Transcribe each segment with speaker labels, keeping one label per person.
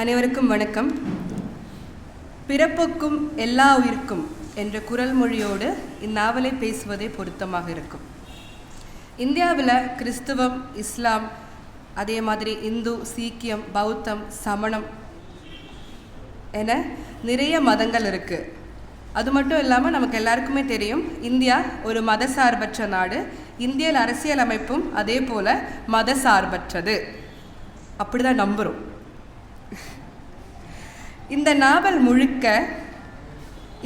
Speaker 1: அனைவருக்கும் வணக்கம். பிறப்புக்கும் எல்லா உயிர்க்கும் என்ற குரல் மொழியோடு இந்நாவலை பேசுவதே பொருத்தமாக இருக்கும். இந்தியாவில் கிறிஸ்துவம், இஸ்லாம், அதே மாதிரி இந்து, சீக்கியம், பௌத்தம், சமணம் என நிறைய மதங்கள் இருக்குது. அது மட்டும் இல்லாமல் நமக்கு எல்லாருக்குமே தெரியும், இந்தியா ஒரு மதசார்பற்ற நாடு. இந்திய அரசியல் அமைப்பும் அதே போல் மதசார்பற்றது. அப்படி தான் நம்புகிறோம். இந்த நாவல் முழுக்க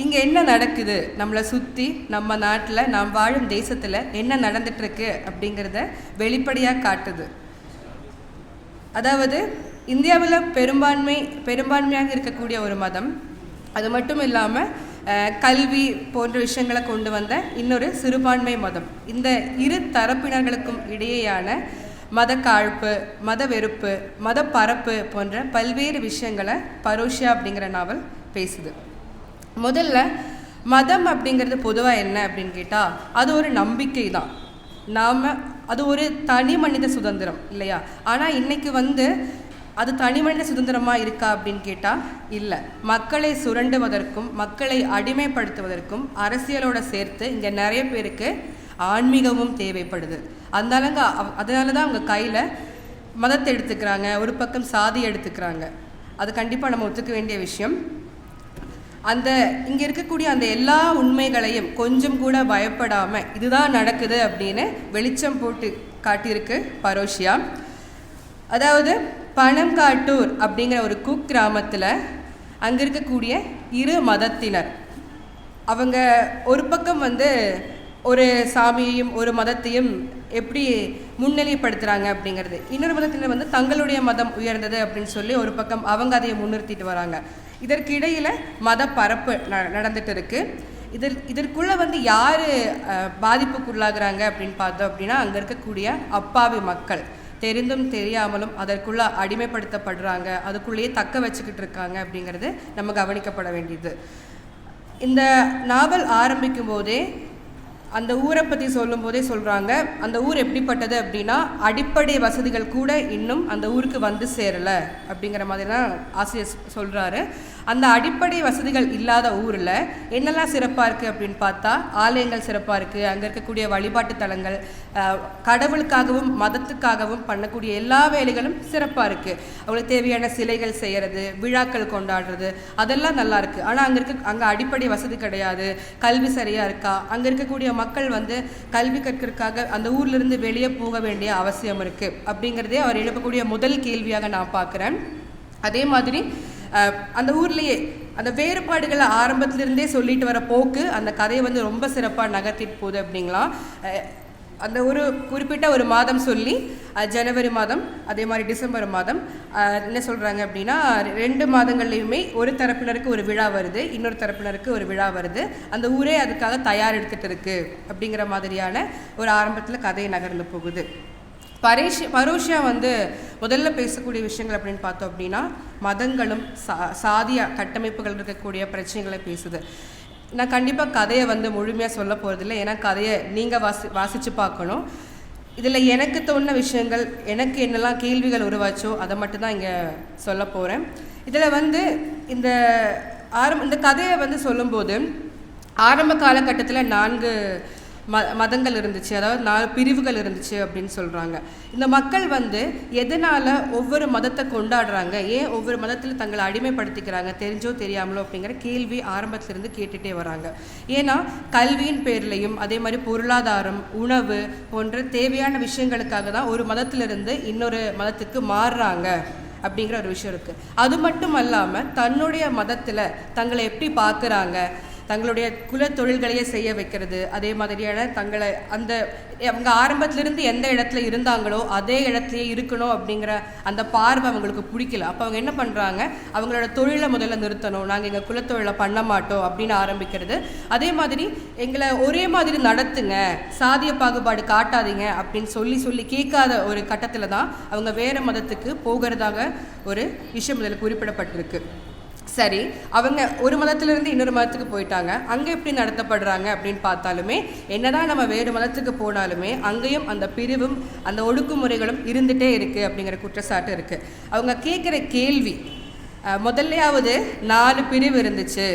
Speaker 1: இங்கே என்ன நடக்குது, நம்மளை சுற்றி, நம்ம நாட்டில், நாம் வாழும் தேசத்தில் என்ன நடந்துட்டுருக்கு அப்படிங்கிறத வெளிப்படையாக காட்டுது. அதாவது இந்தியாவில் பெரும்பான்மையாக இருக்கக்கூடிய ஒரு மதம், அது மட்டும் இல்லாமல் கல்வி போன்ற விஷயங்களை கொண்டு வந்த இன்னொரு சிறுபான்மை மதம். இந்த இரு தரப்பினர்களுக்கும் இடையேயான மத காழ்ப்பு, மத வெறுப்பு, மத பரப்பு போன்ற பல்வேறு விஷயங்களை பரோஷியா அப்படிங்கிற நாவல் பேசுது. முதல்ல மதம் அப்படிங்கிறது பொதுவாக என்ன அப்படின்னு கேட்டால், அது ஒரு நம்பிக்கை தான். அது ஒரு தனி மனித சுதந்திரம் இல்லையா? ஆனால் இன்றைக்கி அது தனி மனித சுதந்திரமாக இருக்கா அப்படின்னு கேட்டால் இல்லை. மக்களை சுரண்டுவதற்கும் மக்களை அடிமைப்படுத்துவதற்கும் அரசியலோடு சேர்த்து இங்கே நிறைய பேருக்கு ஆன்மீகமும் தேவைப்படுது. அதனால தான் அவங்க கையில் மதத்தை எடுத்துக்கிறாங்க, ஒரு பக்கம் சாதி எடுத்துக்கிறாங்க. அது கண்டிப்பாக நம்ம ஒத்துக்க வேண்டிய விஷயம். இங்கே இருக்கக்கூடிய அந்த எல்லா உண்மைகளையும் கொஞ்சம் கூட பயப்படாமல் இதுதான் நடக்குது அப்படின்னு வெளிச்சம் போட்டு காட்டியிருக்கு பரோஷியா. அதாவது பனங்காட்டூர் அப்படிங்கிற ஒரு குக்கிராமத்தில் அங்கே இருக்கக்கூடிய இரு மதத்தினர், அவங்க ஒரு பக்கம் ஒரு சாமியையும் ஒரு மதத்தையும் எப்படி முன்னிலைப்படுத்துகிறாங்க அப்படிங்கிறது, இன்னொரு மதத்தினர் தங்களுடைய மதம் உயர்ந்தது அப்படின்னு சொல்லி ஒரு பக்கம் அவங்க அதையை முன்னிறுத்திட்டு வராங்க. இதற்கு இடையில் மத பரப்பு நடந்துட்டு இருக்கு. இதற்குள்ளே யார் பாதிப்புக்குள்ளாகிறாங்க அப்படின்னு பார்த்தோம் அப்படின்னா, அங்கே இருக்கக்கூடிய அப்பாவி மக்கள் தெரிந்தும் தெரியாமலும் அதற்குள்ளே அடிமைப்படுத்தப்படுறாங்க, அதுக்குள்ளேயே தக்க வச்சுக்கிட்டு இருக்காங்க அப்படிங்கிறது நம்ம கவனிக்கப்பட வேண்டியது. இந்த நாவல் ஆரம்பிக்கும் போதே அந்த ஊரை பற்றி சொல்லும் போதே சொல்கிறாங்க, அந்த ஊர் எப்படிப்பட்டது அப்படின்னா அடிப்படை வசதிகள் கூட இன்னும் அந்த ஊருக்கு சேரலை அப்படிங்கிற மாதிரி தான் ஆசிரியர் சொல்கிறாரு. அந்த அடிப்படை வசதிகள் இல்லாத ஊரில் என்னெல்லாம் சிறப்பாக இருக்குது அப்படின்னு பார்த்தா, ஆலயங்கள் சிறப்பாக இருக்குது. அங்கே இருக்கக்கூடிய வழிபாட்டு தலங்கள், கடவுளுக்காகவும் மதத்துக்காகவும் பண்ணக்கூடிய எல்லா வேலைகளும் சிறப்பாக இருக்குது. அவங்களுக்கு தேவையான சிலைகள் செய்கிறது, விழாக்கள் கொண்டாடுறது, அதெல்லாம் நல்லா இருக்குது. ஆனால் அங்கே அடிப்படை வசதி கிடையாது. கல்வி சரியாக இருக்கா? அங்கே இருக்கக்கூடிய மக்கள் கல்வி கற்கிறதுக்காக அந்த ஊர்லேருந்து வெளியே போக வேண்டிய அவசியம் இருக்குது அப்படிங்கிறதே அவர் எழுப்பக்கூடிய முதல் கேள்வியாக நான் பார்க்குறேன். அதே மாதிரி அந்த ஊர்லேயே அந்த வேறுபாடுகளை ஆரம்பத்திலிருந்தே சொல்லிட்டு வர போக்கு அந்த கதையை ரொம்ப சிறப்பாக நகர்த்திட்டு போகுது அப்படிங்களாம். அந்த ஒரு குறிப்பிட்ட ஒரு மாதம் சொல்லி, ஜனவரி மாதம், அதே மாதிரி டிசம்பர் மாதம் என்ன சொல்கிறாங்க அப்படின்னா, 2 மாதங்கள்லையுமே ஒரு தரப்பினருக்கு ஒரு விழா வருது, இன்னொரு தரப்பினருக்கு ஒரு விழா வருது. அந்த ஊரே அதுக்காக தயார் எடுத்துகிட்டு இருக்குது அப்படிங்கிற மாதிரியான ஒரு ஆரம்பத்தில் கதையை நகர்ந்து போகுது. பரோஷியா முதல்ல பேசக்கூடிய விஷயங்கள் அப்படின்னு பார்த்தோம் அப்படின்னா, மதங்களும் சாதிய கட்டமைப்புகள் இருக்கக்கூடிய பிரச்சனைகளை பேசுது. நான் கண்டிப்பாக கதையை முழுமையாக சொல்ல போகிறதில்ல, ஏன்னா கதையை நீங்கள் வாசித்து பார்க்கணும். இதில் எனக்கு தோணுன விஷயங்கள், எனக்கு என்னெல்லாம் கேள்விகள் உருவாச்சோ அதை மட்டும்தான் இங்கே சொல்ல போகிறேன். இதில் இந்த கதையை சொல்லும்போது ஆரம்ப காலகட்டத்தில் 4 மதங்கள் இருந்துச்சு, அதாவது 4 பிரிவுகள் இருந்துச்சு அப்படின்னு சொல்கிறாங்க. இந்த மக்கள் எதனால் ஒவ்வொரு மதத்தை கொண்டாடுறாங்க, ஏன் ஒவ்வொரு மதத்தில் தங்களை அடிமைப்படுத்திக்கிறாங்க, தெரிஞ்சோ தெரியாமலோ அப்படிங்கிற கேள்வி ஆரம்பத்திலிருந்து கேட்டுகிட்டே வராங்க. ஏன்னா கல்வியின் பேர்லையும் அதே மாதிரி பொருளாதாரம், உணவு போன்ற தேவையான விஷயங்களுக்காக தான் ஒரு மதத்திலிருந்து இன்னொரு மதத்துக்கு மாறுறாங்க அப்படிங்கிற ஒரு விஷயம் இருக்குது. அது மட்டும் இல்லாமல் தன்னுடைய மதத்தில் தங்களை எப்படி பார்க்குறாங்க, தங்களுடைய குல தொழில்களையே செய்ய வைக்கிறது, அதே மாதிரியான அவங்க ஆரம்பத்திலிருந்து எந்த இடத்துல இருந்தாங்களோ அதே இடத்துலையே இருக்கணும் அப்படிங்கிற அந்த பார்வை அவங்களுக்கு பிடிக்கல. அப்போ அவங்க என்ன பண்ணுறாங்க, அவங்களோட தொழிலை முதல்ல நிறுத்தணும், நாங்கள் எங்கள் குலத்தொழிலை பண்ண மாட்டோம் அப்படின்னு ஆரம்பிக்கிறது. அதே மாதிரி எங்களை ஒரே மாதிரி நடத்துங்க, சாதிய பாகுபாடு காட்டாதீங்க அப்படின்னு சொல்லி கேட்காத ஒரு கட்டத்தில் தான் அவங்க வேறு மதத்துக்கு போகிறதாக ஒரு விஷயம் இதில் குறிப்பிடப்பட்டிருக்கு. சரி, அவங்க ஒரு மதத்திலிருந்து இன்னொரு மதத்துக்கு போயிட்டாங்க, அங்கே எப்படி நடத்தப்படுறாங்க அப்படின்னு பார்த்தாலுமே, என்னதான் நம்ம வேறு மதத்துக்கு போனாலுமே அங்கேயும் அந்த பிரிவும் அந்த ஒடுக்குமுறைகளும் இருந்துகிட்டே இருக்குது அப்படிங்கிற குற்றச்சாட்டு இருக்குது. அவங்க கேட்குற கேள்வி, முதல்லையாவது 4 பிரிவு இருந்துச்சு.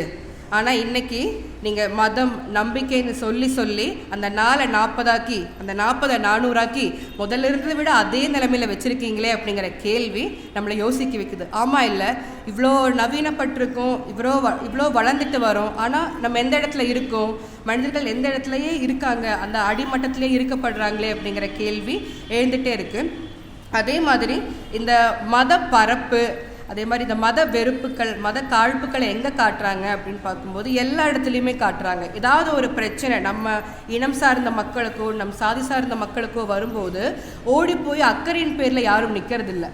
Speaker 1: ஆனால் இன்றைக்கி நீங்கள் மதம் நம்பிக்கைன்னு சொல்லி அந்த 4 40 அந்த 40 400 முதல்ல இருந்ததை விட அதே நிலைமையில் வச்சுருக்கீங்களே அப்படிங்கிற கேள்வி நம்மளை யோசிக்க வைக்குது. ஆமாம், இல்லை இவ்வளோ நவீனப்பட்டிருக்கோம், இவ்வளோ வளர்ந்துட்டு வரோம், ஆனால் நம்ம எந்த இடத்துல இருக்கோம், மனிதர்கள் எந்த இடத்துலையே இருக்காங்க, அந்த அடிமட்டத்திலே இருக்கப்படுறாங்களே அப்படிங்கிற கேள்வி எழுந்துகிட்டே இருக்குது. அதே மாதிரி இந்த மத பரப்பு, அதே மாதிரி இந்த மத வெறுப்புகள், மத காழ்ப்புக்களை எங்கே காட்டுறாங்க அப்படின்னு பார்க்கும்போது எல்லா இடத்துலையுமே காட்டுறாங்க. ஏதாவது ஒரு பிரச்சனை நம்ம இனம் சார்ந்த மக்களுக்கோ நம் சாதி சார்ந்த மக்களுக்கோ வரும்போது ஓடி போய் அக்கறையின் பேரில் யாரும் நிற்கிறதில்ல.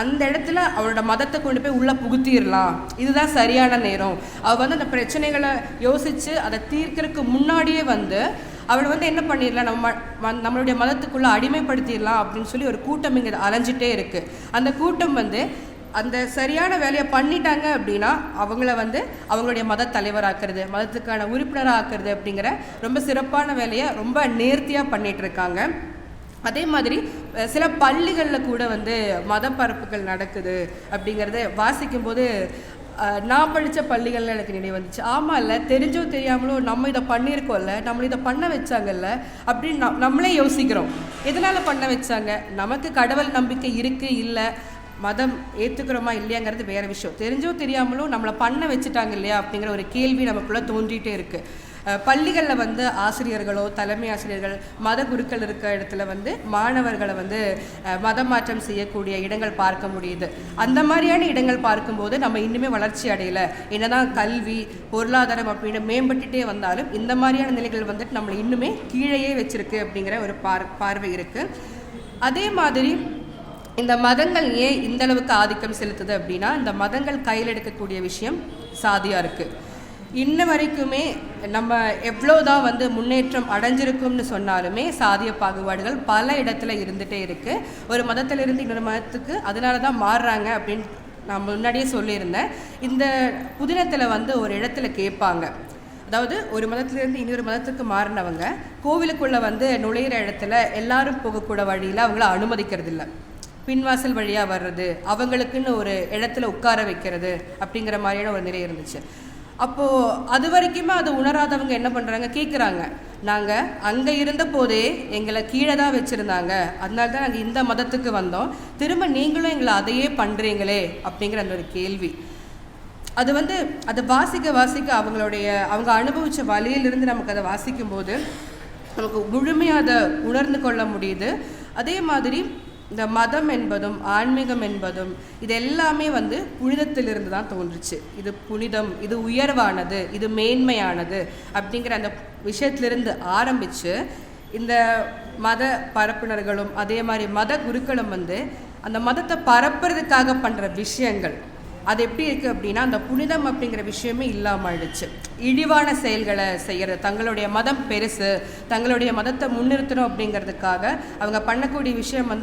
Speaker 1: அந்த இடத்துல அவளோட மதத்தை கொண்டு போய் உள்ளே புகுத்திடலாம், இதுதான் சரியான நேரம். அவள் அந்த பிரச்சனைகளை யோசித்து அதை தீர்க்கறதுக்கு முன்னாடியே அவளை என்ன பண்ணிடலாம், நம்மளுடைய மதத்துக்குள்ளே அடிமைப்படுத்திடலாம் அப்படின்னு சொல்லி ஒரு கூட்டம் இங்கே அலைஞ்சிட்டே இருக்குது. அந்த கூட்டம் அந்த சரியான வேலையை பண்ணிட்டாங்க அப்படின்னா அவங்கள அவங்களுடைய மத தலைவராக்குறது, மதத்துக்கான உறுப்பினராக ஆக்குறது அப்படிங்கிற ரொம்ப சிறப்பான வேலையை ரொம்ப நேர்த்தியாக பண்ணிகிட்ருக்காங்க. அதே மாதிரி சில பள்ளிகளில் கூட மத பரப்புகள் நடக்குது அப்படிங்கிறத வாசிக்கும்போது நான் படித்த பள்ளிகளில் எனக்கு நினைவு வந்துச்சு. ஆமாம், இல்லை தெரிஞ்சோ தெரியாமலோ நம்ம இதை பண்ணியிருக்கோம்ல, நம்மளை இதை பண்ண வச்சாங்கல்ல அப்படின்னு நம்மளே யோசிக்கிறோம். எதனால் பண்ண வச்சாங்க? நமக்கு கடவுள் நம்பிக்கை இருக்குது இல்லை, மதம் ஏற்றுக்கிறோமா இல்லையாங்கிறது வேறு விஷயம். தெரிஞ்சோ தெரியாமலோ நம்மளை பண்ண வச்சுட்டாங்க இல்லையா அப்படிங்கிற ஒரு கேள்வி நமக்குள்ளே தோன்றிகிட்டே இருக்குது. பள்ளிகளில் ஆசிரியர்களோ தலைமை ஆசிரியர்கள் மத குருக்கள் இருக்க இடத்துல மாணவர்களை மதம் மாற்றம் செய்யக்கூடிய இடங்கள் பார்க்க முடியுது. அந்த மாதிரியான இடங்கள் பார்க்கும்போது நம்ம இன்னுமே வளர்ச்சி அடையலை. என்னதான் கல்வி பொருளாதாரம் அப்படின்னு மேம்பட்டுட்டே வந்தாலும் இந்த மாதிரியான நிலைகள் நம்மளை இன்னுமே கீழேயே வச்சிருக்கு அப்படிங்கிற ஒரு பார்வை இருக்குது. அதே மாதிரி இந்த மதங்கள் ஏன் இந்த அளவுக்கு ஆதிக்கம் செலுத்துது அப்படின்னா, இந்த மதங்கள் கையில் எடுக்கக்கூடிய விஷயம் சாதியாக இருக்குது. இன்ன வரைக்குமே நம்ம எவ்வளோதான் முன்னேற்றம் அடைஞ்சிருக்கும்னு சொன்னாலுமே சாதிய பாகுபாடுகள் பல இடத்துல இருந்துகிட்டே இருக்குது. ஒரு மதத்திலிருந்து இன்னொரு மதத்துக்கு அதனால தான் மாறுறாங்க அப்படின்னு நான் முன்னாடியே சொல்லியிருந்தேன். இந்த புதினத்தில் ஒரு இடத்துல கேட்பாங்க, அதாவது ஒரு மதத்திலேருந்து இன்னொரு மதத்துக்கு மாறினவங்க கோவிலுக்குள்ளே நுழையிற இடத்துல எல்லாரும் போகக்கூட வழியில் அவங்கள அனுமதிக்கிறது இல்லை, பின்வாசல் வழியாக வர்றது, அவங்களுக்குன்னு ஒரு இடத்துல உட்கார வைக்கிறது அப்படிங்கிற மாதிரியான ஒரு நிலை இருந்துச்சு. அப்போது அது வரைக்குமே அதை உணராதவங்க என்ன பண்ணுறாங்க, கேட்குறாங்க, நாங்கள் அங்கே இருந்த போதே எங்களை கீழே தான் வச்சுருந்தாங்க, அதனால தான் நாங்கள் இந்த மதத்துக்கு வந்தோம், திரும்ப நீங்களும் எங்களை அதையே பண்ணுறீங்களே அப்படிங்கிற அந்த ஒரு கேள்வி. அது அதை வாசிக்க அவங்க அனுபவித்த வழியிலிருந்து நமக்கு அதை வாசிக்கும்போது நமக்கு முழுமையாக அதை உணர்ந்து கொள்ள முடியுது. அதே மாதிரி இந்த மதம் என்பதும் ஆன்மீகம் என்பதும் இது எல்லாமே புனிதத்திலிருந்து தான் தோன்றுச்சு. இது புனிதம், இது உயர்வானது, இது மேன்மையானது அப்படிங்கிற அந்த விஷயத்திலிருந்து ஆரம்பித்து இந்த மத பரப்புனர்களும் அதே மாதிரி மத குருக்களும் அந்த மதத்தை பரப்புறதுக்காக பண்ணுற விஷயங்கள் அது எப்படி இருக்குது அப்படின்னா, அந்த புனிதம் அப்படிங்கிற விஷயமே இல்லாமல் ஆயிடுச்சு. இழிவான செயல்களை செய்கிறது, தங்களுடைய மதம் பெருசு, தங்களுடைய மதத்தை முன்னிறுத்தணும் அப்படிங்கிறதுக்காக அவங்க பண்ணக்கூடிய விஷயம்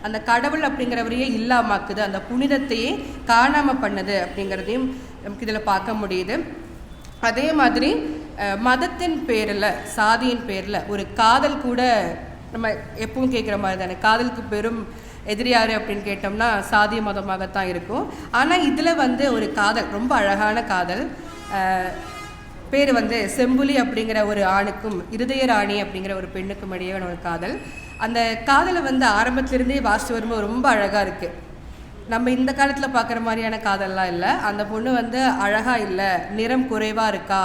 Speaker 1: அந்த கடவுள் அப்படிங்கிறவரையே இல்லாமாக்குது, அந்த புனிதத்தையே காணாமல் பண்ணுது அப்படிங்கிறதையும் நமக்கு இதில் பார்க்க முடியுது. அதே மாதிரி மதத்தின் பேரில் சாதியின் பேரில் ஒரு காதல் கூட நம்ம எப்பவும் கேட்குற மாதிரி தானே, காதலுக்கு பெரும் எதிரி யார் அப்படின்னு கேட்டோம்னா சாதிய மதமாகத்தான் இருக்கும். ஆனால் இதில் ஒரு காதல், ரொம்ப அழகான காதல், பேர் செம்புலி அப்படிங்கிற ஒரு ஆணுக்கும் இருதய ராணி அப்படிங்கிற ஒரு பெண்ணுக்கும் இடையான ஒரு காதல். அந்த காதலை ஆரம்பத்திலிருந்தே வாசித்து வரும்போது ரொம்ப அழகாக இருக்குது. நம்ம இந்த காலத்தில் பார்க்குற மாதிரியான காதல்லாம் இல்லை. அந்த பொண்ணு அழகாக இல்லை, நிறம் குறைவாக இருக்கா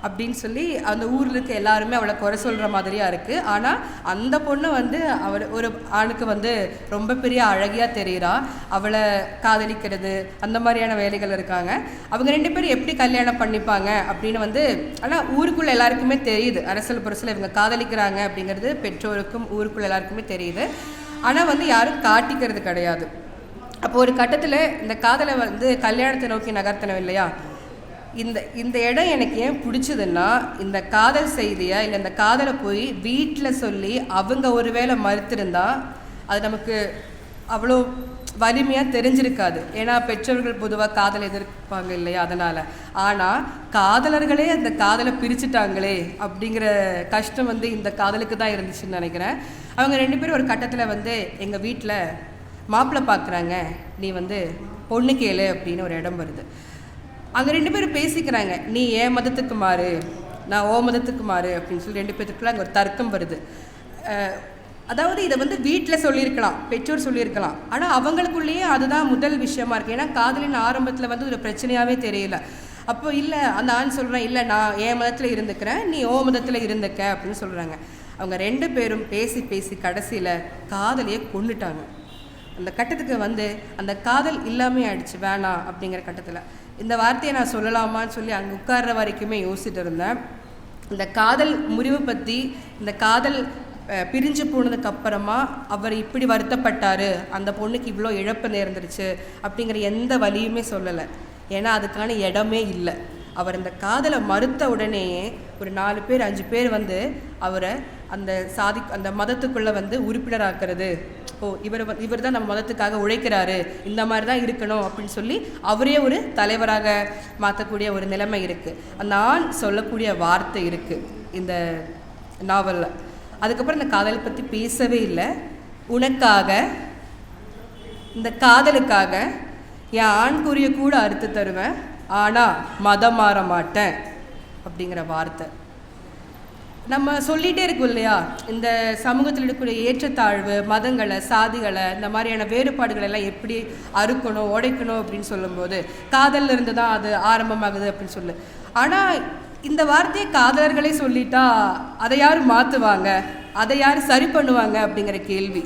Speaker 1: அப்படின்னு சொல்லி அந்த ஊரில் இருக்க எல்லாருமே அவளை குறை சொல்கிற மாதிரியாக இருக்குது. ஆனால் அந்த பொண்ணு அவர் ஒரு ஆணுக்கு ரொம்ப பெரிய அழகியாக தெரிகிறா, அவளை காதலிக்கிறது அந்த மாதிரியான வேலைகள் இருக்காங்க. அவங்க 2 பேரும் எப்படி கல்யாணம் பண்ணிப்பாங்க அப்படின்னு ஆனால் ஊருக்குள்ளே எல்லாருக்குமே தெரியுது, அரசியல் புரசில் இவங்க காதலிக்கிறாங்க அப்படிங்கிறது பெற்றோருக்கும் ஊருக்குள்ளே எல்லாருக்குமே தெரியுது. ஆனால் யாரும் காட்டிக்கிறது கிடையாது. அப்போ ஒரு கட்டத்தில் இந்த காதலை கல்யாணத்தை நோக்கி நகர்த்தணும் இல்லையா. இந்த இடம் எனக்கு ஏன் பிடிச்சதுன்னா, இந்த காதல் செய்தியை இல்லை இந்த காதலை போய் வீட்டில் சொல்லி அவங்க ஒருவேளை மறுத்திருந்தா அது நமக்கு அவ்வளோ வலிமையாக தெரிஞ்சிருக்காது. ஏன்னா பெற்றோர்கள் பொதுவாக காதலை எதிர்ப்பாங்க இல்லையா, அதனால். ஆனால் காதலர்களே அந்த காதலை பிரிச்சுட்டாங்களே அப்படிங்கிற கஷ்டம் இந்த காதலுக்கு தான் இருந்துச்சுன்னு நினைக்கிறேன். அவங்க 2 பேரும் ஒரு கட்டத்தில் எங்கள் வீட்டில் மாப்பிள்ளை பார்க்குறாங்க, நீ பொண்ணு கேளு அப்படின்னு ஒரு இடம் வருது. அங்கே 2 பேரும் பேசிக்கிறாங்க, நீ என் மதத்துக்கு மாறு, நான் ஓ மதத்துக்கு மாறு அப்படின்னு சொல்லி 2 பேத்துக்குள்ள அங்கே ஒரு தர்க்கம் வருது. அதாவது இதை வந்து வீட்டில் சொல்லியிருக்கலாம், பெற்றோர் சொல்லியிருக்கலாம், ஆனால் அவங்களுக்குள்ளேயே அதுதான் முதல் விஷயமா இருக்குது. ஏன்னா காதலின் ஆரம்பத்தில் வந்து ஒரு பிரச்சனையாகவே தெரியல. அப்போ இல்லை, அந்த ஆண் சொல்கிறேன், இல்லை நான் என் மதத்தில் இருந்துக்கிறேன், நீ ஓ மதத்தில் இருந்துக்க அப்படின்னு சொல்கிறாங்க. அவங்க 2 பேரும் பேசி பேசி கடைசியில் காதலையே கொண்டுட்டாங்க. அந்த கட்டத்துக்கு வந்து அந்த காதல் இல்லாமல் ஆயிடுச்சு, வேணாம் அப்படிங்கிற கட்டத்தில். இந்த வார்த்தையை நான் சொல்லலாமான்னு சொல்லி அங்கே உட்கார்ற வரைக்குமே யோசிச்சுட்டு இருந்தேன். இந்த காதல் முறிவு பற்றி, இந்த காதல் பிரிஞ்சு போனதுக்கு அப்புறமா அவர் இப்படி வருத்தப்பட்டார், அந்த பொண்ணுக்கு இவ்வளோ இழப்பு நேர்ந்துருச்சு அப்படிங்கிற எந்த வலியுமே சொல்லலை. ஏன்னா அதுக்கான இடமே இல்லை. அவர் இந்த காதலை மறுத்த உடனேயே ஒரு 4 பேர் 5 பேர் வந்து அவரை அந்த மதத்துக்குள்ளே வந்து உறுப்பினராக்குறது, இவர் தான் நம்ம மதத்துக்காக உழைக்கிறாரு, இந்த மாதிரி தான் இருக்கணும் அப்படின்னு சொல்லி அவரே ஒரு தலைவராக மாற்றக்கூடிய ஒரு நிலைமை இருக்குது. அந்த ஆண் சொல்லக்கூடிய வார்த்தை இருக்குது இந்த நாவலில். அதுக்கப்புறம் இந்த காதலை பற்றி பேசவே இல்லை. உனக்காக, இந்த காதலுக்காக என் ஆண்குறியை கூட அறுத்து தருவேன், ஆனால் மதம் மாற மாட்டேன் அப்படிங்கிற வார்த்தை. நம்ம சொல்லிகிட்டே இருக்கோம் இல்லையா, இந்த சமூகத்தில் இருக்கக்கூடிய ஏற்றத்தாழ்வு, மதங்களை, சாதிகளை, இந்த மாதிரியான வேறுபாடுகள் எல்லாம் எப்படி அறுக்கணும், உடைக்கணும் அப்படின்னு சொல்லும்போது காதலில் இருந்து தான் அது ஆரம்பமாகுது அப்படின்னு சொல்லு. ஆனால் இந்த வார்த்தையை காதலர்களே சொல்லிட்டா அதை யார் மாற்றுவாங்க, அதை யார் சரி பண்ணுவாங்க அப்படிங்கிற கேள்வி.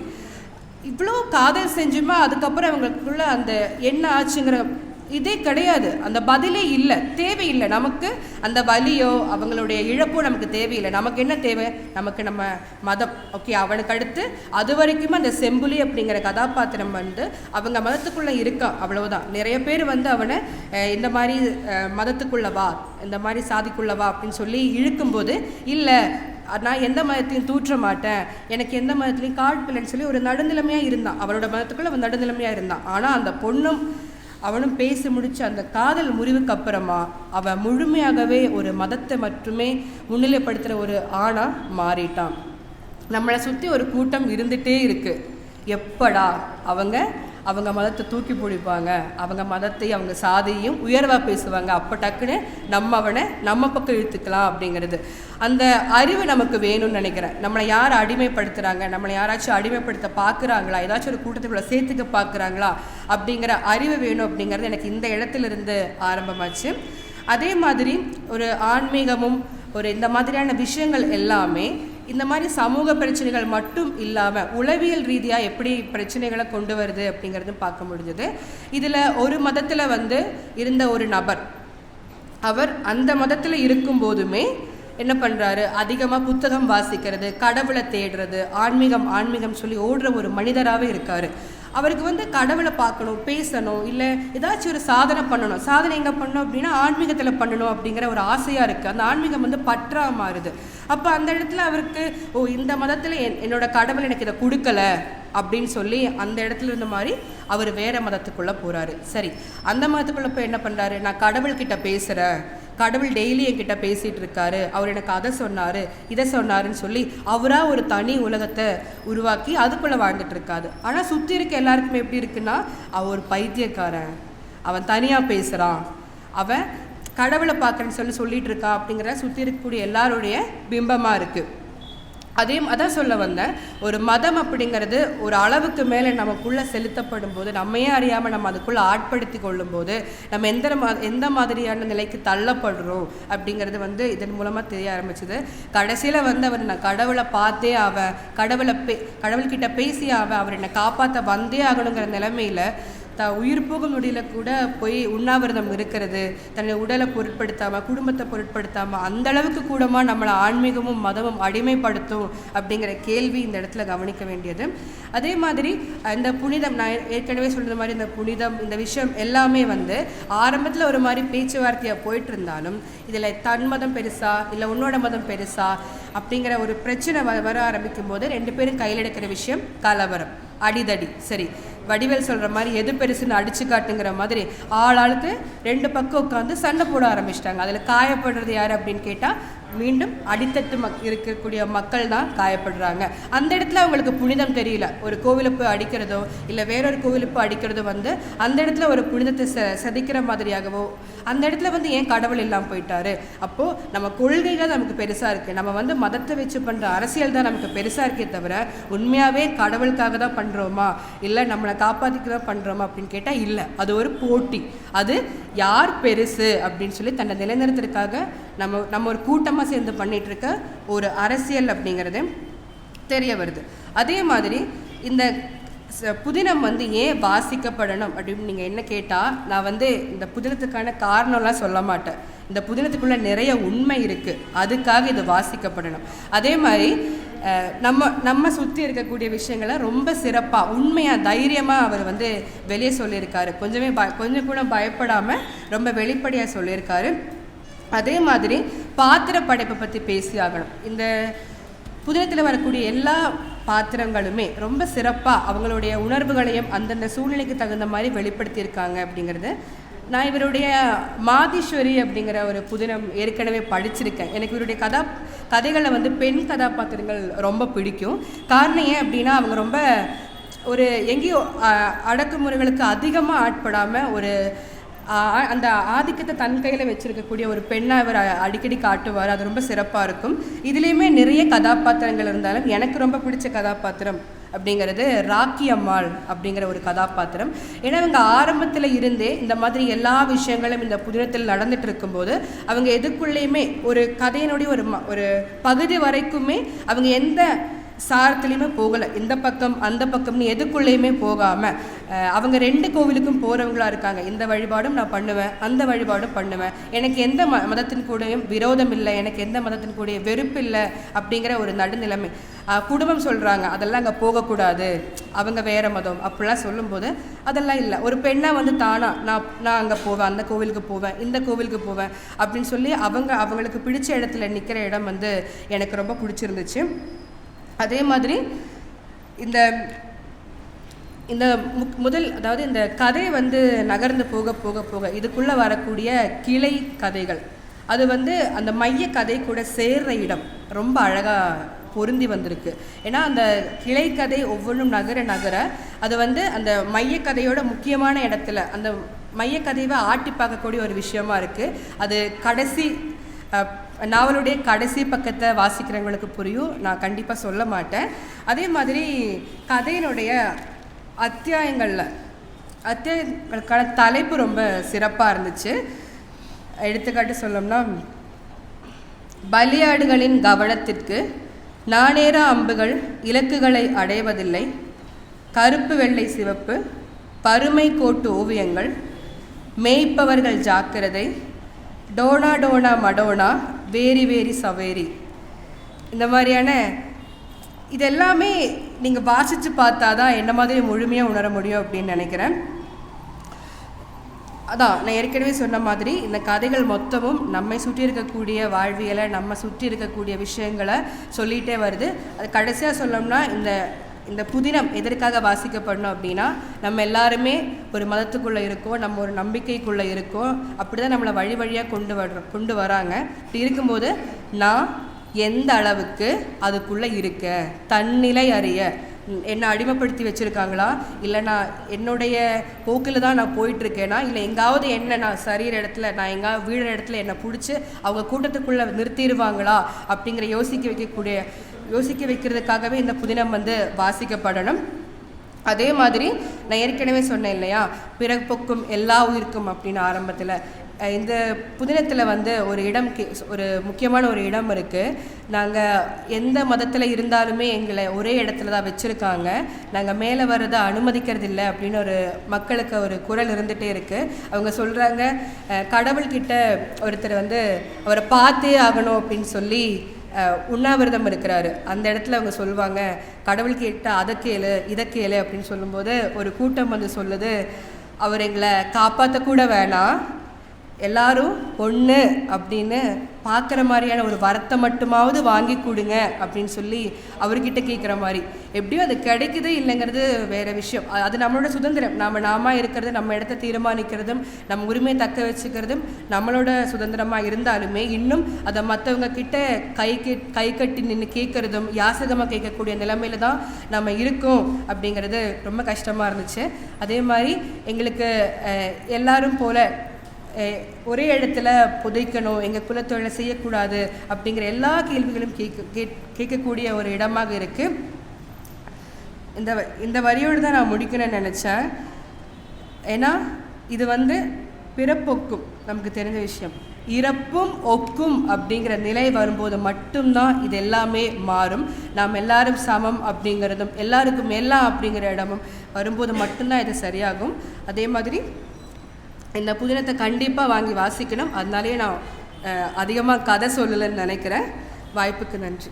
Speaker 1: இவ்வளோ காதல் செஞ்சுமா அதுக்கப்புறம் அவங்களுக்குள்ள அந்த என்ன ஆச்சுங்கிற இதே கிடையாது, அந்த பதிலே இல்லை, தேவையில்லை. நமக்கு அந்த வலியோ அவங்களுடைய இழப்போ நமக்கு தேவையில்லை. நமக்கு என்ன தேவை, நமக்கு நம்ம மதம் ஓகே. அவனுக்கு அடுத்து அது வரைக்குமே அந்த செம்புலி அப்படிங்கிற கதாபாத்திரம் வந்து அவங்க மதத்துக்குள்ளே இருக்கான், அவ்வளவுதான். நிறைய பேர் வந்து அவனை இந்த மாதிரி மதத்துக்குள்ளவா, இந்த மாதிரி சாதிக்குள்ளவா அப்படின்னு சொல்லி இழுக்கும்போது, இல்லை நான் எந்த மதத்தையும் தூற்ற மாட்டேன், எனக்கு எந்த மதத்துலையும் காழ்ப்பில்லைன்னு சொல்லி ஒரு நடுநிலைமையாக இருந்தான். அவனோட மதத்துக்குள்ளே அவன் நடுநிலைமையாக இருந்தான். ஆனால் அந்த பொண்ணும் அவனும் பேசி முடிச்சு அந்த காதல் முறிவுக்கு அப்புறமா அவன் முழுமையாகவே ஒரு மதத்தை மட்டுமே முன்னிலைப்படுத்துகிற ஒரு ஆணா மாறிட்டான். நம்மளை சுற்றி ஒரு கூட்டம் இருந்துகிட்டே இருக்குது, எப்படா அவங்க மதத்தை தூக்கி பிடிப்பாங்க, அவங்க மதத்தை அவங்க சாதியையும் உயர்வாக பேசுவாங்க, அப்போ டக்குன்னு நம்ம பக்கம் இழுத்துக்கலாம் அப்படிங்கிறது. அந்த அறிவு நமக்கு வேணும்னு நினைக்கிறேன். நம்மளை யார் அடிமைப்படுத்துகிறாங்க, நம்மளை யாராச்சும் அடிமைப்படுத்த பார்க்குறாங்களா, ஏதாச்சும் ஒரு கூட்டத்துக்குள்ளே சேர்த்துக்க பார்க்குறாங்களா அப்படிங்கிற அறிவு வேணும் அப்படிங்கிறது எனக்கு இந்த இடத்துலேருந்து ஆரம்பமாச்சு. அதே மாதிரி ஒரு ஆன்மீகமும் ஒரு இந்த மாதிரியான விஷயங்கள் எல்லாமே இந்த மாதிரி சமூக பிரச்சனைகள் மட்டும் இல்லாமல் உளவியல் ரீதியாக எப்படி பிரச்சனைகளை கொண்டு வருது அப்படிங்கிறது பார்க்க முடிஞ்சது. இதில் ஒரு மதத்தில் வந்து இருந்த ஒரு நபர், அவர் அந்த மதத்தில் இருக்கும்போதுமே என்ன பண்ணுறாரு, அதிகமாக புத்தகம் வாசிக்கிறது, கடவுளை தேடுறது, ஆன்மீகம் சொல்லி ஓடுற ஒரு மனிதராகவே இருக்கார். அவருக்கு வந்து கடவுளை பார்க்கணும், பேசணும், இல்லை ஏதாச்சும் ஒரு சாதனை பண்ணணும். சாதனை எங்கே பண்ணணும் அப்படின்னா ஆன்மீகத்தில் பண்ணணும் அப்படிங்கிற ஒரு ஆசையாக இருக்குது. அந்த ஆன்மீகம் வந்து பற்றா மாறுது. அப்போ அந்த இடத்துல அவருக்கு இந்த மதத்தில் என்னோட கடவுள் எனக்கு இதை கொடுக்கல அப்படின்னு சொல்லி அந்த இடத்துல இருந்த மாதிரி அவர் வேறு மதத்துக்குள்ளே போகிறாரு. சரி, அந்த மதத்துக்குள்ளே போய் என்ன பண்ணுறாரு, நான் கடவுள்கிட்ட பேசுகிறேன், கடவுள் டெய்லி என்கிட்ட பேசிகிட்டு இருக்காரு, அவர் எனக்கு அதை சொன்னார் இதை சொன்னாருன்னு சொல்லி அவராக ஒரு தனி உலகத்தை உருவாக்கி அதுக்குள்ளே வாழ்ந்துட்டு இருக்காது. ஆனால் சுற்றி இருக்க எல்லாருக்குமே எப்படி இருக்குன்னா, அவன் ஒரு பைத்தியக்காரன், அவன் தனியாக பேசுகிறான், அவன் கடவுளை பார்க்குறேன்னு சொல்லிட்டு இருக்கான் அப்படிங்கிற சுற்றி இருக்கக்கூடிய எல்லாருடைய பிம்பமாக இருக்குது. அதான் சொல்ல வந்தேன், ஒரு மதம் அப்படிங்கிறது ஒரு அளவுக்கு மேலே நமக்குள்ளே செலுத்தப்படும் போது, நம்மையே அறியாமல் நம்ம அதுக்குள்ளே ஆட்படுத்தி கொள்ளும் போது நம்ம எந்த மாதிரியான நிலைக்கு தள்ளப்படுறோம் அப்படிங்கிறது வந்து இதன் மூலமாக தெரிய ஆரம்பிச்சுது. கடைசியில் வந்து அவர் நான் கடவுளை பார்த்தே கடவுள்கிட்ட பேசி அவர் என்னை காப்பாற்ற வந்தே ஆகணுங்கிற நிலைமையில் உயிர் போகும் நொடியில் கூட போய் உண்ணாவிரதம் இருக்கிறது, தன்னுடைய உடலை பொருட்படுத்தாமல், குடும்பத்தை பொருட்படுத்தாமல், அந்த அளவுக்கு கூடமா நம்மளை ஆன்மீகமும் மதமும் அடிமைப்படுத்தும் அப்படிங்கிற கேள்வி இந்த இடத்துல கவனிக்க வேண்டியது. அதே மாதிரி இந்த புனிதம், நான் ஏற்கனவே சொல்கிற மாதிரி இந்த புனிதம், இந்த விஷயம் எல்லாமே வந்து ஆரம்பத்தில் ஒரு மாதிரி பேச்சுவார்த்தையாக போயிட்டு இருந்தாலும் இதில் தன் மதம் பெருசா இல்லை உன்னோட மதம் பெருசா அப்படிங்கிற ஒரு பிரச்சனை வர ஆரம்பிக்கும் போது 2 பேரும் கையில் எடுக்கிற விஷயம் கலவரம், அடிதடி. சரி, வடிவேல் சொல்கிற மாதிரி எது பெருசுன்னு அடிச்சு காட்டுங்கிற மாதிரி ஆளுக்கு 2 பக்கம் உட்காந்து சண்டை போட ஆரம்பிச்சிட்டாங்க. அதில் காயப்படுறது யார் அப்படின்னு கேட்டால் மீண்டும் அடித்தட்டு இருக்கக்கூடிய மக்கள் தான் காயப்படுறாங்க. அந்த இடத்துல அவங்களுக்கு புனிதம் தெரியல. ஒரு கோவிலை போய் அடிக்கிறதோ இல்லை வேறொரு கோவிலை போய் அடிக்கிறதோ அந்த இடத்துல ஒரு புனிதத்தை சதிக்கிற மாதிரியாகவோ, அந்த இடத்துல ஏன் கடவுள் இல்லாமல் போயிட்டாரு. அப்போது நம்ம கொள்கைகள் நமக்கு பெருசாக இருக்குது, நம்ம மதத்தை வச்சு பண்ணுற அரசியல் தான் நமக்கு பெருசாக இருக்கே தவிர உண்மையாகவே கடவுளுக்காக தான் பண்ணுறோமா இல்லை நம்மளை காப்பாற்றிக்க தான் பண்ணுறோமா அப்படின்னு கேட்டால் இல்லை. அது ஒரு போட்டி. அது யார் பெருசு அப்படின்னு சொல்லி தன்னை நிலைநிறுத்துறதுக்காக நம்ம ஒரு கூட்டமாக சேர்ந்து பண்ணிகிட்ருக்க ஒரு அரசியல் அப்படிங்கிறது தெரிய வருது. அதே மாதிரி இந்த புதினம் ஏன் வாசிக்கப்படணும் அப்படின்னு நீங்கள் என்ன கேட்டால், நான் இந்த புதினத்துக்கான காரணம்லாம் சொல்ல மாட்டேன். இந்த புதினத்துக்குள்ளே நிறைய உண்மை இருக்குது, அதுக்காக இது வாசிக்கப்படணும். அதே மாதிரி நம்ம சுற்றி இருக்கக்கூடிய விஷயங்களை ரொம்ப சிறப்பாக உண்மையாக தைரியமாக அவர் வெளியே சொல்லியிருக்காரு. கொஞ்சம் கூட பயப்படாமல் ரொம்ப வெளிப்படையாக சொல்லியிருக்காரு. அதே மாதிரி பாத்திர படைப்பை பற்றி பேசி ஆகணும். இந்த புதினத்தில் வரக்கூடிய எல்லா பாத்திரங்களுமே ரொம்ப சிறப்பாக அவங்களுடைய உணர்வுகளையும் அந்தந்த சூழ்நிலைக்கு தகுந்த மாதிரி வெளிப்படுத்தியிருக்காங்க அப்படிங்கிறது. நான் இவருடைய மாதீஸ்வரி அப்படிங்கிற ஒரு புதினம் ஏற்கனவே படிச்சிருக்கேன். எனக்கு இவருடைய கதைகளில் பெண் கதாபாத்திரங்கள் ரொம்ப பிடிக்கும். காரணம் ஏன் அப்படின்னா, அவங்க ரொம்ப ஒரு எங்கேயோ அடக்குமுறைகளுக்கு அதிகமாக ஆட்படாமல் ஒரு அந்த ஆதிக்கத்தை தன் கையில் வச்சுருக்கக்கூடிய ஒரு பெண்ணை அவர் அடிக்கடி காட்டுவார். அது ரொம்ப சிறப்பாக இருக்கும். இதுலேயுமே நிறைய கதாபாத்திரங்கள் இருந்தாலும் எனக்கு ரொம்ப பிடிச்ச கதாபாத்திரம் அப்படிங்கிறது ராக்கி அம்மாள் அப்படிங்கிற ஒரு கதாபாத்திரம். ஏன்னா அவங்க ஆரம்பத்தில் இருந்தே இந்த மாதிரி எல்லா விஷயங்களும் இந்த புதினத்தில் நடந்துட்டு இருக்கும்போது அவங்க எதுக்குள்ளேயுமே ஒரு கதையினுடைய ஒரு பகுதி வரைக்குமே அவங்க எந்த சாரத்துலேயுமே போகலை. இந்த பக்கம் அந்த பக்கம்னு எதுக்குள்ளேயுமே போகாமல் அவங்க 2 கோவிலுக்கும் போகிறவங்களா இருக்காங்க. இந்த வழிபாடும் நான் பண்ணுவேன், அந்த வழிபாடும் பண்ணுவேன், எனக்கு எந்த மதத்தின் கூடயும் விரோதம் இல்லை, எனக்கு எந்த மதத்தின் கூடிய வெறுப்பு இல்லை அப்படிங்கிற ஒரு நடுநிலைமை. குடும்பம் சொல்கிறாங்க அதெல்லாம் அங்கே போகக்கூடாது, அவங்க வேறு மதம் அப்படிலாம் சொல்லும்போது அதெல்லாம் இல்லை. ஒரு பெண்ணாக தானா நான் அங்கே போவேன், அந்த கோவிலுக்கு போவேன், இந்த கோவிலுக்கு போவேன் அப்படின்னு சொல்லி அவங்களுக்கு பிடிச்ச இடத்துல நிற்கிற இடம் எனக்கு ரொம்ப பிடிச்சிருந்துச்சு. அதே மாதிரி இந்த இந்த முதல் அதாவது இந்த கதை நகர்ந்து போக போக போக இதுக்குள்ளே வரக்கூடிய கிளை கதைகள் அது அந்த மைய கதை கூட சேர்ற இடம் ரொம்ப அழகாக பொருந்தி வந்திருக்கு. ஏன்னா அந்த கிளை கதை ஒவ்வொன்றும் நகர அது அந்த மையக்கதையோட முக்கியமான இடத்துல அந்த மையக்கதையை ஆட்டி பார்க்கக்கூடிய ஒரு விஷயமா இருக்குது. அது கடைசி நாவலுடைய கடைசி பக்கத்தை வாசிக்கிறவங்களுக்கு புரியும், நான் கண்டிப்பாக சொல்ல மாட்டேன். அதே மாதிரி கதையினுடைய அத்தியாயங்களுக்கான தலைப்பு ரொம்ப சிறப்பாக இருந்துச்சு. எடுத்துக்காட்டு சொல்லணும்னா, பலியாடுகளின் கவனத்திற்கு நாணேற அம்புகள் இலக்குகளை அடைவதில்லை, கருப்பு வெள்ளை சிவப்பு பருமை கோட்டு ஓவியங்கள், மேய்ப்பவர்கள் ஜாக்கிரதை, டோனா டோனா மடோனா, வேரி வேரி சவேரி. இந்த மாதிரியான இதெல்லாமே நீங்கள் வாசித்து பார்த்தா தான் என்ன மாதிரி முழுமையாக உணர முடியும் அப்படின்னு நினைக்கிறேன். அதான் நான் ஏற்கனவே சொன்ன மாதிரி இந்த கதைகள் மொத்தமும் நம்மை சுற்றி இருக்கக்கூடிய வாழ்வியலை, நம்ம சுற்றி இருக்கக்கூடிய விஷயங்களை சொல்லிகிட்டே வருது. அது கடைசியாக சொல்லணும்னா இந்த புதினம் எதற்காக வாசிக்கப்படணும் அப்படின்னா, நம்ம எல்லாருமே ஒரு மதத்துக்குள்ளே இருக்கோம், நம்ம ஒரு நம்பிக்கைக்குள்ளே இருக்கோம், அப்படி தான் நம்மளை வழி வழியாக கொண்டு வராங்க. இப்படி இருக்கும்போது நான் எந்த அளவுக்கு அதுக்குள்ளே இருக்க, தன்னிலை அறிய, என்னை அடிமைப்படுத்தி வச்சுருக்காங்களா, இல்லை நான் என்னுடைய போக்கில் தான் நான் போயிட்டுருக்கேனா, இல்லை எங்காவது என்ன நான் சரிகிற இடத்துல நான் எங்காவது வீழற இடத்துல என்னை பிடிச்சி அவங்க கூட்டத்துக்குள்ளே நிறுத்திடுவாங்களா அப்படிங்கிற யோசிக்க வைக்கிறதுக்காகவே இந்த புதினம் வாசிக்கப்படணும். அதே மாதிரி நான் ஏற்கனவே சொன்னேன் இல்லையா, பிறப்பொக்கும் எல்லா உயிருக்கும் அப்படின்னு ஆரம்பத்தில். இந்த புதினத்தில் ஒரு முக்கியமான ஒரு இடம் இருக்குது. நாங்கள் எந்த மதத்தில் இருந்தாலுமே எங்களை ஒரே இடத்துல தான் வச்சுருக்காங்க, நாங்கள் மேலே வர்றதை அனுமதிக்கிறது இல்லை அப்படின்னு ஒரு மக்களுக்கு ஒரு குரல் இருந்துகிட்டே இருக்குது. அவங்க சொல்கிறாங்க, கடவுள்கிட்ட ஒருத்தர் அவரை பார்த்தே ஆகணும் அப்படின்னு சொல்லி உண்ணாவிரதம் இருக்கிறாரு. அந்த இடத்துல அவங்க சொல்லுவாங்க, கடவுள் கேட்ட அதை கேளு இதை கேளு அப்படின்னு சொல்லும்போது ஒரு கூட்டம் சொல்லுது, அவர் எங்களை காப்பாற்றக்கூட வேணாம், எல்லாரும் ஒன்று அப்படின்னு பார்க்குற மாதிரியான ஒரு வரத்தை மட்டுமாவது வாங்கி கொடுங்க அப்படின்னு சொல்லி அவர்கிட்ட கேட்குற மாதிரி. எப்படியும் அது கிடைக்குது இல்லைங்கிறது வேறு விஷயம். அது நம்மளோட சுதந்திரம். நாம இருக்கிறது, நம்ம இடத்த தீர்மானிக்கிறதும், நம்ம உரிமையை தக்க வச்சுக்கிறதும் நம்மளோட சுதந்திரமாக இருந்தாலுமே இன்னும் அதை மற்றவங்க கிட்ட கை கட்டி நின்று கேட்குறதும் யாசகமாக கேட்கக்கூடிய நிலைமையில தான் நம்ம இருக்கோம் அப்படிங்கிறது ரொம்ப கஷ்டமாக இருந்துச்சு. அதே மாதிரி எங்களுக்கு எல்லாரும் போல ஒரே இடத்துல புதைக்கணும், எங்கள் குலத்தொழிலை செய்யக்கூடாது அப்படிங்கிற எல்லா கேள்விகளும் கேட்கக்கூடிய ஒரு இடமாக இருக்குது. இந்த வரியோடு தான் நான் முடிக்கணும்னு நினச்சேன். ஏன்னா இது பிறப்பொக்கும் நமக்கு தெரிஞ்ச விஷயம். இறப்பும் ஒக்கும் அப்படிங்கிற நிலை வரும்போது மட்டும்தான் இது எல்லாமே மாறும். நாம் எல்லாரும் சமம் அப்படிங்கிறதும் எல்லாருக்கும் எல்லாம் அப்படிங்கிற இடமும் வரும்போது மட்டும்தான் இது சரியாகும். அதே மாதிரி இந்த புதினத்தை கண்டிப்பாக வாங்கி வாசிக்கணும். அதனாலேயே நான் அதிகமாக கதை சொல்லலைன்னு நினைக்கிறேன். வாய்ப்புக்கு நன்றி.